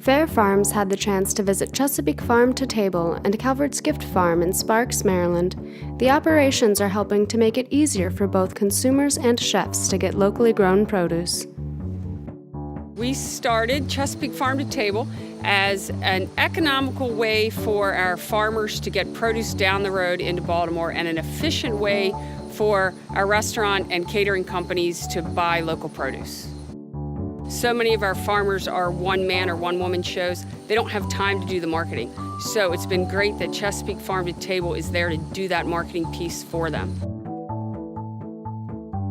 Fair Farms had the chance to visit Chesapeake Farm to Table and Calvert's Gift Farm in Sparks, Maryland. The operations are helping to make it easier for both consumers and chefs to get locally grown produce. We started Chesapeake Farm to Table as an economical way for our farmers to get produce down the road into Baltimore and an efficient way for our restaurant and catering companies to buy local produce. So many of our farmers are one-man or one-woman shows. They don't have time to do the marketing. So it's been great that Chesapeake Farm to Table is there to do that marketing piece for them.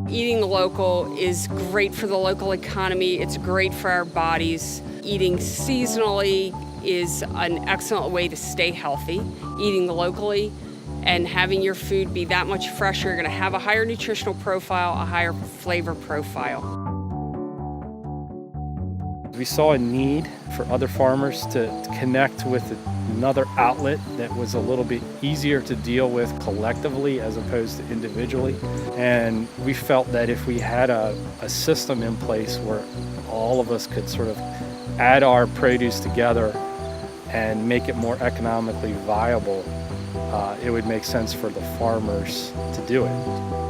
Eating local is great for the local economy. It's great for our bodies. Eating seasonally is an excellent way to stay healthy. Eating locally and having your food be that much fresher, you're going to have a higher nutritional profile, a higher flavor profile. We saw a need for other farmers to connect with another outlet that was a little bit easier to deal with collectively as opposed to individually. And we felt that if we had a system in place where all of us could sort of add our produce together and make it more economically viable, it would make sense for the farmers to do it.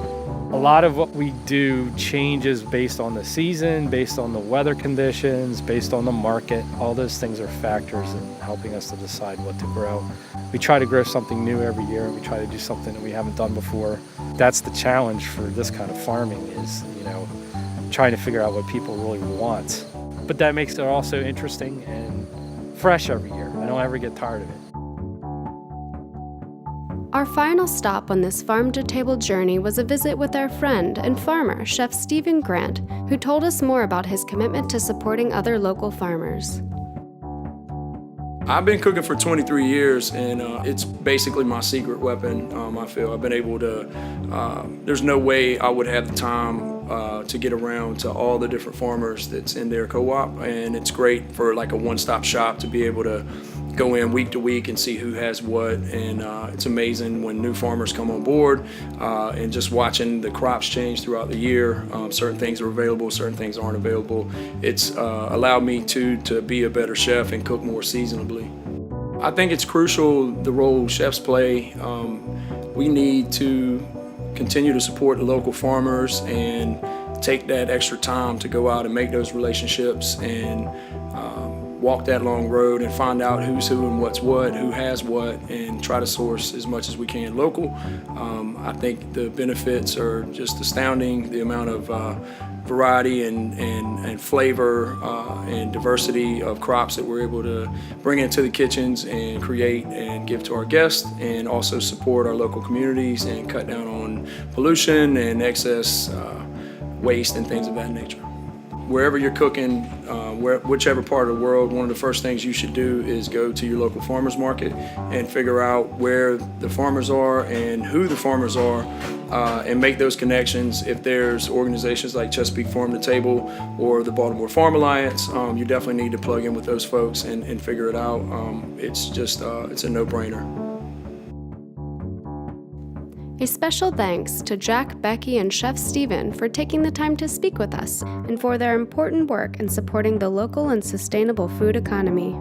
A lot of what we do changes based on the season, based on the weather conditions, based on the market. All those things are factors in helping us to decide what to grow. We try to grow something new every year. We try to do something that we haven't done before. That's the challenge for this kind of farming is, trying to figure out what people really want. But that makes it also interesting and fresh every year. I don't ever get tired of it. Our final stop on this farm-to-table journey was a visit with our friend and farmer, Chef Stephen Grant, who told us more about his commitment to supporting other local farmers. I've been cooking for 23 years, and it's basically my secret weapon. I feel I've been able to, there's no way I would have the time to get around to all the different farmers that's in their co-op, and it's great for like a one-stop shop to be able to go in week to week and see who has what, and it's amazing when new farmers come on board and just watching the crops change throughout the year. Certain things are available, certain things aren't available. It's allowed me to be a better chef and cook more seasonably. I think it's crucial the role chefs play. We need to continue to support the local farmers and take that extra time to go out and make those relationships and walk that long road and find out who's who and what's what, who has what, and try to source as much as we can local. I think the benefits are just astounding, the amount of variety and flavor and diversity of crops that we're able to bring into the kitchens and create and give to our guests, and also support our local communities and cut down on pollution and excess waste and things of that nature. Wherever you're cooking, whichever part of the world, one of the first things you should do is go to your local farmers market and figure out where the farmers are and who the farmers are, and make those connections. If there's organizations like Chesapeake Farm to Table or the Baltimore Farm Alliance, you definitely need to plug in with those folks and figure it out. It's just, it's a no-brainer. A special thanks to Jack, Becky, and Chef Stephen for taking the time to speak with us and for their important work in supporting the local and sustainable food economy.